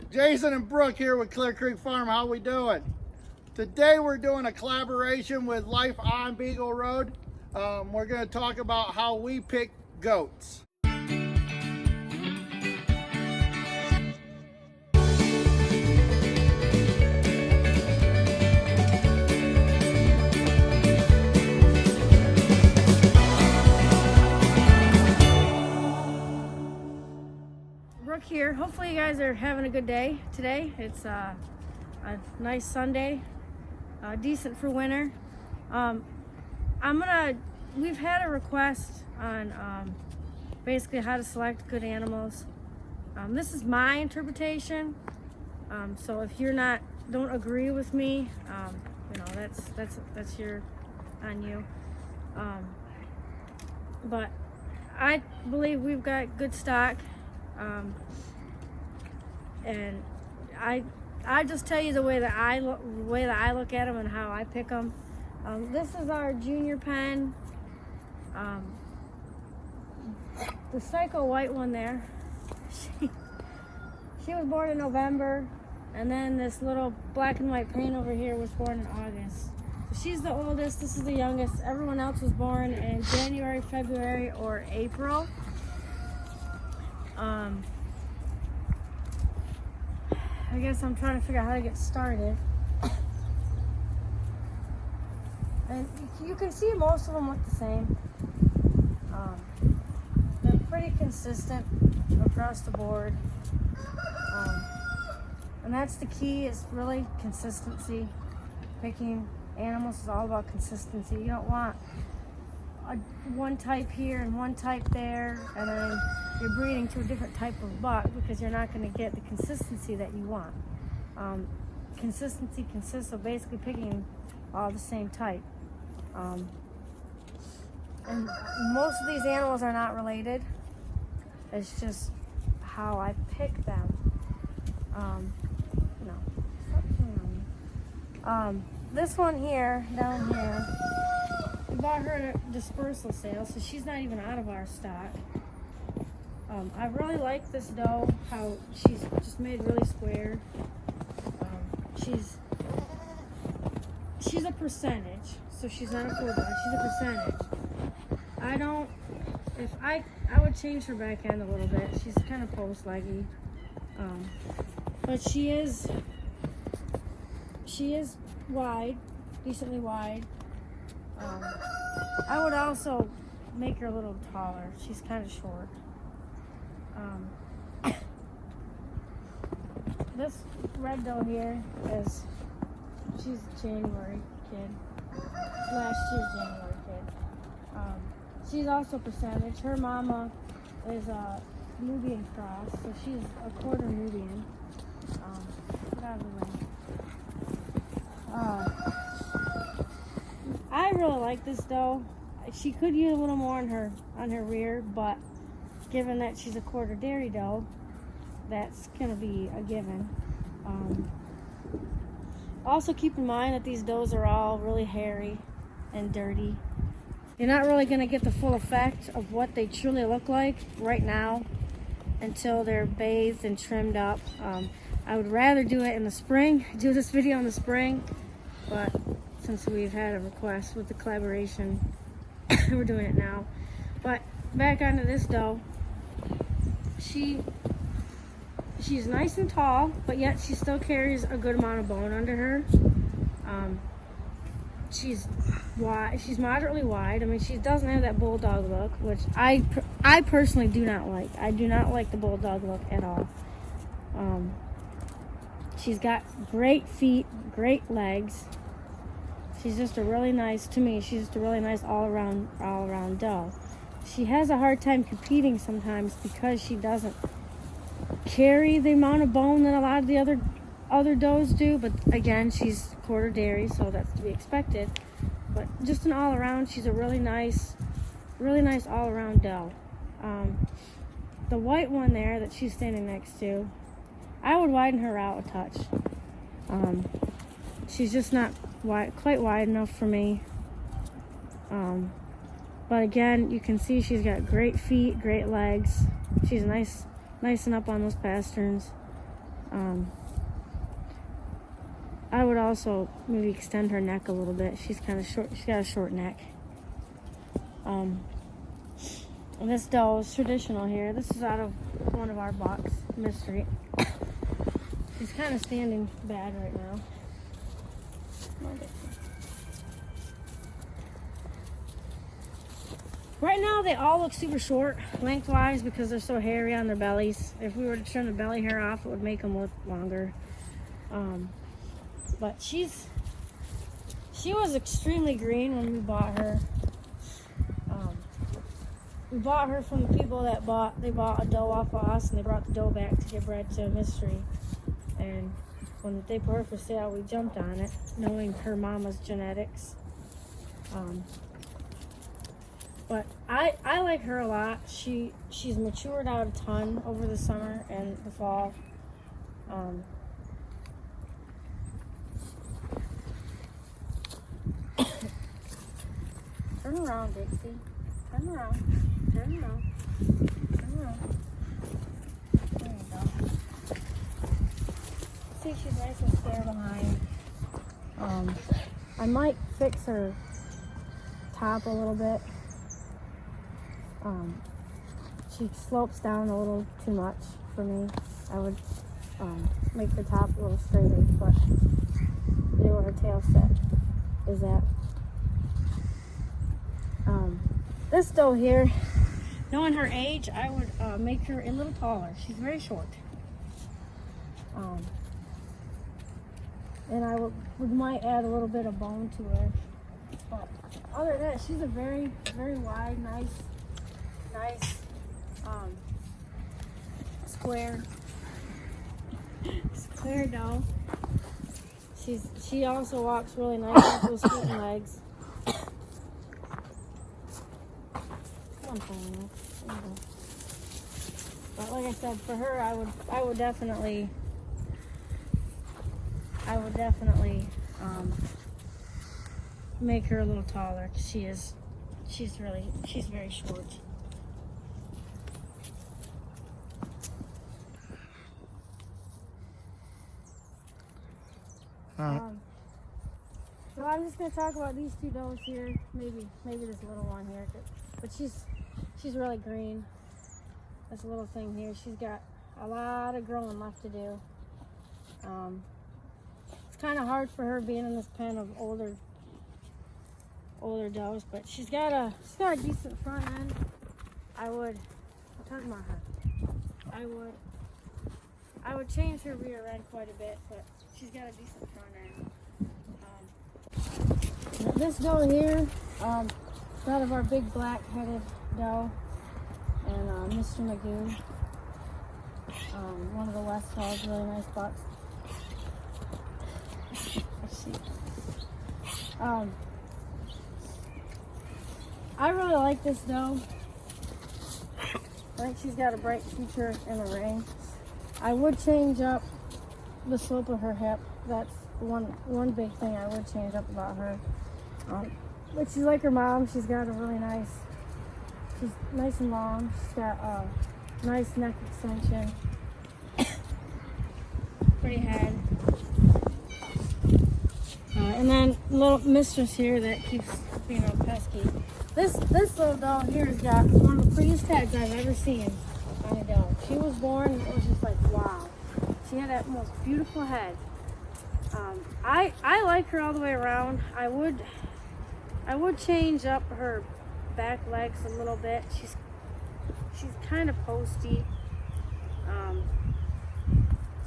Jason and Brooke here with Clear Creek Farm. How we doing? Today we're doing a collaboration with Life on Beagle Road. We're going to talk about how we pick goats. Brooke here. Hopefully you guys are having a good day today. It's a nice Sunday, decent for winter. We've had a request on basically how to select good animals. This is my interpretation. So if you're don't agree with me, that's on you. But I believe we've got good stock. And I just tell you the way that I look at them and how I pick them. This is our junior pen. The Psycho white one there. She was born in November, and then this little black and white paint over here was born in August. So she's the oldest. This is the youngest. Everyone else was born in January, February, or April. I guess I'm trying to figure out how to get started. And you can see most of them look the same. They're pretty consistent across the board. And that's the key, is really consistency. Picking animals is all about consistency. You don't want one type here and one type there, and then you're breeding to a different type of buck, because you're not going to get the consistency that you want. Consistency consists of basically picking all the same type. And most of these animals are not related. It's just how I pick them. This one here, down here, we bought her at a dispersal sale, so she's not even out of our stock. I really like this doe, how she's just made really square. She's a percentage, so she's not a full dog, she's a percentage. I would change her back end a little bit. She's kind of post-leggy. But she is wide, decently wide. I would also make her a little taller. She's kind of short. This red doe here she's a January kid. Last year's January kid. She's also percentage. Her mama is a Nubian cross, so she's a quarter Nubian. Get out of the way. I really like this doe. She could use a little more on her rear, but given that she's a quarter dairy doe, that's gonna be a given. Also keep in mind that these does are all really hairy and dirty. You're not really gonna get the full effect of what they truly look like right now until they're bathed and trimmed up. I would rather do it in the spring, do this video in the spring, but since we've had a request with the collaboration, we're doing it now. But back onto this doe, she's nice and tall, but yet she still carries a good amount of bone under her. She's wide. She's moderately wide. I mean, she doesn't have that bulldog look, which I personally do not like. I do not like the bulldog look at all. She's got great feet, great legs. She's just a really nice, to me, she's just a really nice all-around doe. She has a hard time competing sometimes because she doesn't carry the amount of bone that a lot of the other does do, but again, she's quarter dairy, so that's to be expected. But just an all-around, she's a really nice all-around doe. The white one there that she's standing next to, I would widen her out a touch. She's just not quite wide enough for me. But again, you can see she's got great feet, great legs. She's nice and up on those pasterns. I would also maybe extend her neck a little bit. She's kind of short. She's got a short neck. And this doe is traditional here. This is out of one of our bucks, Mystery. She's kind of standing bad right now. Right now, they all look super short lengthwise because they're so hairy on their bellies. If we were to trim the belly hair off, it would make them look longer. But she was extremely green when we bought her. We bought her from the people that bought a doe off of us, and they brought the doe back to get bred to Mystery. And when they put her for sale, we jumped on it, knowing her mama's genetics. But I like her a lot. She's matured out a ton over the summer and the fall. Turn around, Dixie. Turn around. Turn around. Turn around. There you go. See, she's nice and square behind. I might fix her top a little bit. She slopes down a little too much for me. I would make the top a little straighter, but see where her tail set is at. This doe here, knowing her age, I would make her a little taller. She's very short. And I might add a little bit of bone to her. But other than that, she's a very, very wide, nice, square doe. She also walks really nice with those feet and legs. But like I said, for her, I would definitely make her a little taller. She's very short. So I'm just gonna talk about these two does here. Maybe this little one here, but she's really green. This little thing here, she's got a lot of growing left to do. It's kind of hard for her being in this pen of older does, but she's got a decent front end. I'm talking about her. I would change her rear end quite a bit, but she's got a decent front end. This doe here, is out of our big black-headed doe, and Mr. Magoo, one of the West Halls, really nice bucks. Let's see. I really like this doe. I think she's got a bright future in the ring. I would change up the slope of her hip. That's one big thing I would change up about her. But she's like her mom. She's got a really nice. She's nice and long. She's got a nice neck extension. Pretty head. And then little mistress here that keeps being all pesky. This little dog here has got one of the prettiest heads I've ever seen on a dog. She was born and it was just like, wow. She had that most beautiful head. I like her all the way around. I would change up her back legs a little bit. She's kind of posty.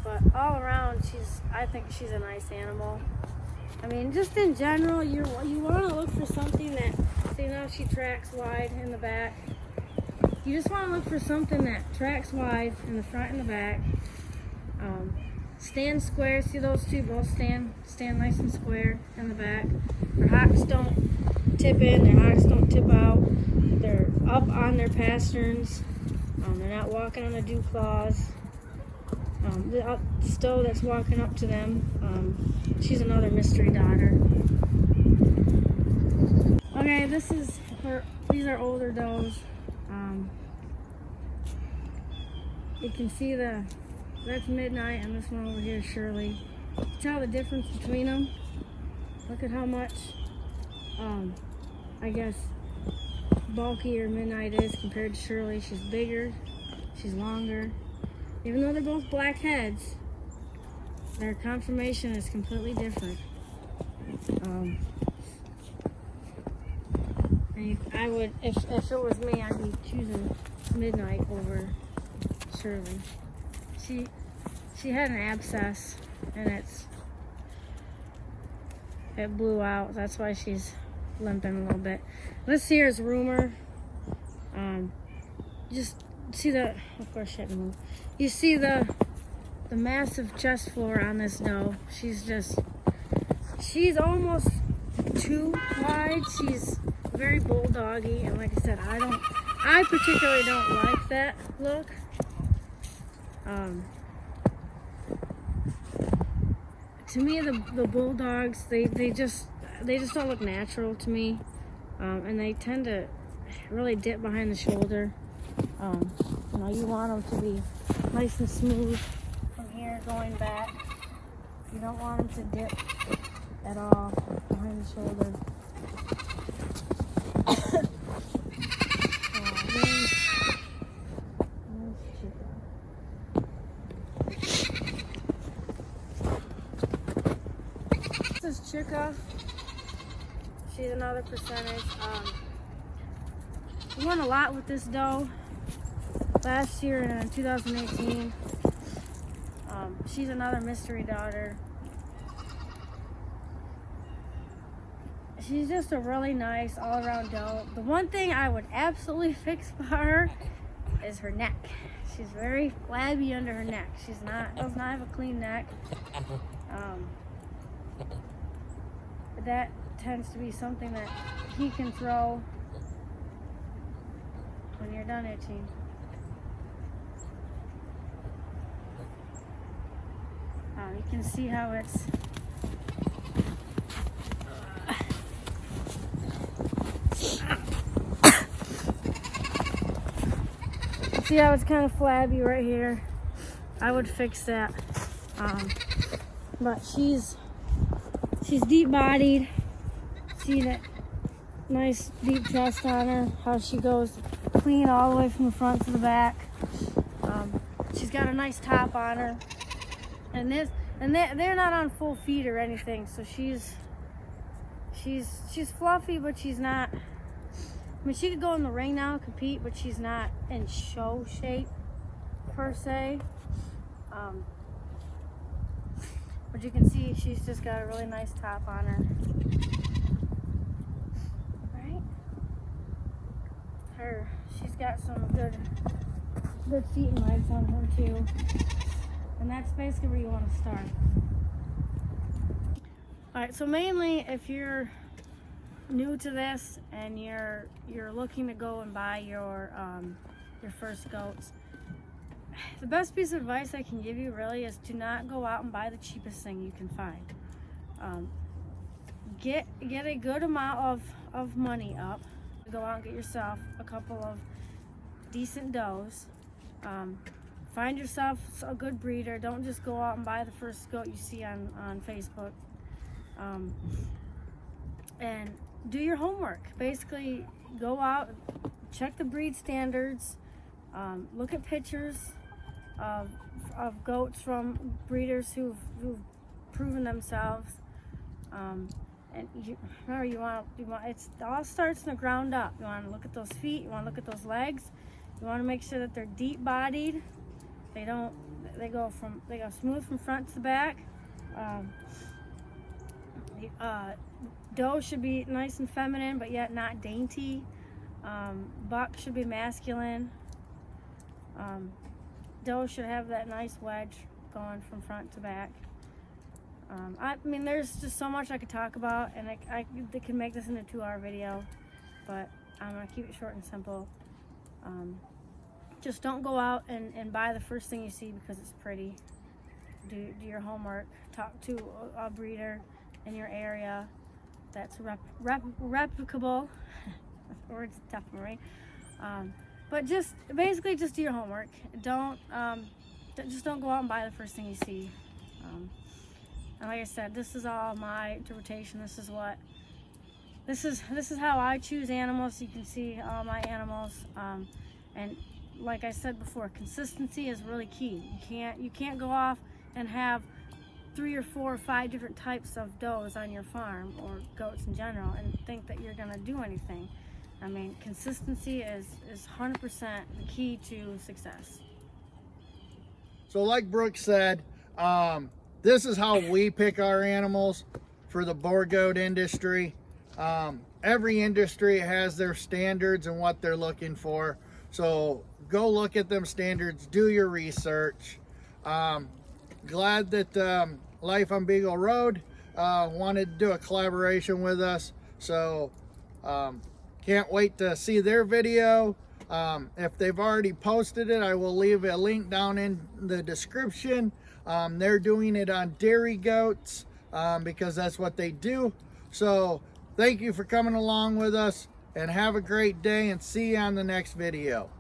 But all around, I think she's a nice animal. I mean, just in general, you want to look for something that, see now she tracks wide in the back. You just want to look for something that tracks wide in the front and the back. Stand square. See those two both stand nice and square in the back. Their hocks don't tip in. Their hocks don't tip out. They're up on their pasterns. They're not walking on the dew claws. The doe that's walking up to them, she's another Mystery daughter. Okay, these are older does. You can see the That's Midnight, and this one over here is Shirley. Tell the difference between them. Look at how much, I guess, bulkier Midnight is compared to Shirley. She's bigger, she's longer. Even though they're both black heads, their conformation is completely different. And I would, if it was me, I'd be choosing Midnight over Shirley. She had an abscess, and it blew out. That's why she's limping a little bit. This here is Rumor. Just see the, of course she had to move. You see the massive chest floor on this doe. She's almost too wide. She's very bulldoggy, and like I said, I particularly don't like that look. To me, the bulldogs, they just don't look natural to me, and they tend to really dip behind the shoulder. You know, you want them to be nice and smooth from here going back. You don't want them to dip at all behind the shoulder. This is Chica. She's another percentage. We won a lot with this doe last year in 2018. She's another mystery daughter. She's just a really nice all-around doe. The one thing I would absolutely fix for her is her neck. She's very flabby under her neck. Does not have a clean neck. That tends to be something that he can throw when you're done itching. You can see how it's see how it's kind of flabby right here. I would fix that. But she's deep bodied. See that nice deep chest on her, how she goes clean all the way from the front to the back. She's got a nice top on her, and they're not on full feet or anything, so she's fluffy, but she's not. I mean, she could go in the ring now, compete, but she's not in show shape per se. But you can see she's just got a really nice top on her. Right? She's got some good feet and legs on her too. And that's basically where you want to start. Alright, so mainly if you're new to this and you're looking to go and buy your first goats, the best piece of advice I can give you really is to not go out and buy the cheapest thing you can find. Get a good amount of money up. Go out and get yourself a couple of decent does. Find yourself a good breeder. Don't just go out and buy the first goat you see on Facebook. And do your homework. Basically, go out, check the breed standards, look at pictures of goats from breeders who've proven themselves. And remember, you want it all starts from the ground up. You want to look at those feet. You want to look at those legs. You want to make sure that they're deep bodied. They go smooth from front to back. Doe should be nice and feminine, but yet not dainty. Buck should be masculine. Doe should have that nice wedge going from front to back. I mean, there's just so much I could talk about, and I could make this into a 2-hour video, but I'm gonna keep it short and simple. Just don't go out and buy the first thing you see because it's pretty. Do your homework. Talk to a breeder in your area that's replicable. That word's tough, right? But basically just do your homework. Don't just don't go out and buy the first thing you see. And like I said, this is all my interpretation. This is how I choose animals. You can see all my animals. And like I said before, consistency is really key. You can't go off and have 3 or 4 or 5 different types of does on your farm, or goats in general, and think that you're gonna do anything. I mean, consistency is 100% the key to success. So like Brooke said, this is how we pick our animals for the Boer goat industry. Every industry has their standards and what they're looking for. So go look at them standards, do your research. Glad that Life on Beagle Road wanted to do a collaboration with us. So can't wait to see their video. If they've already posted it, I will leave a link down in the description. They're doing it on dairy goats because that's what they do. So thank you for coming along with us, and have a great day, and see you on the next video.